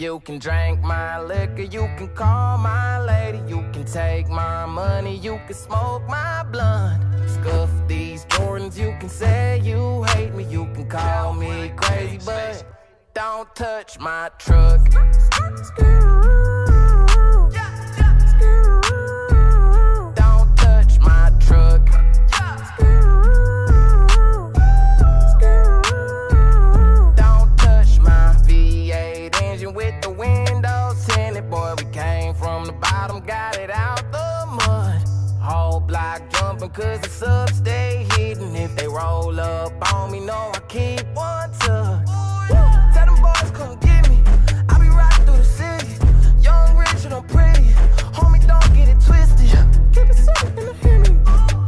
You can drink my liquor, you can call my lady, you can take my money, you can smoke my blunt. Scuff these Jordans, you can say you hate me, you can call me crazy, but don't touch my truck. Don't touch my truck. Don't touch my V8 engine with the windows tinted. Boy, we came from the bottom, got it out the mud. Whole block jumping cause the subs stay hidden. If they roll up on me, know I keep one tucked. Tell them boys come get me, I be riding through the city. Young, rich, and I'm pretty, homie don't get it twisted. Keep it simple in the Henny,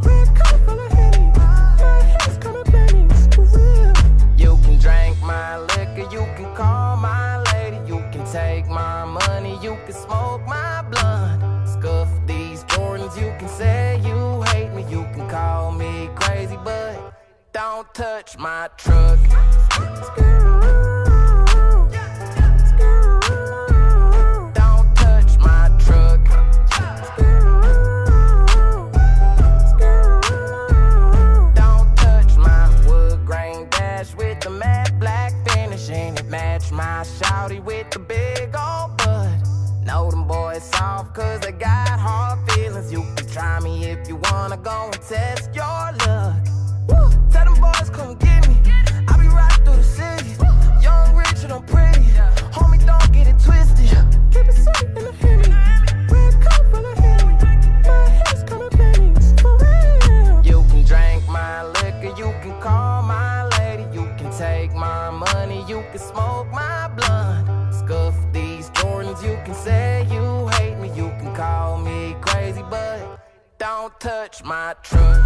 red color full of Henny. My hands coming pennies, for real. You can drink my liquor, you can call my lady, you can take my money, you can smoke my blunt. Scuff these Jordans, you can say you hate me, you can call me crazy, but don't touch my truck. Don't touch my truck. Don't touch my wood grain dash with the matte black finish, and it match my shouty with the big old butt. Know them boys soft cause they got hard feelings. You can try me if you wanna go and test your luck. Tell them boys come get me, I be riding through the city. Young, rich, and I'm pretty, homie don't get it twisted. Keep it simple in the Henny, red color full of Henny. My hands coming pennies, for real. You can drink my liquor, you can call my lady, you can take my money, you can smoke my blunt. Scuff these Jordans, you can say you hate me, you can call me crazy, but don't touch my truck.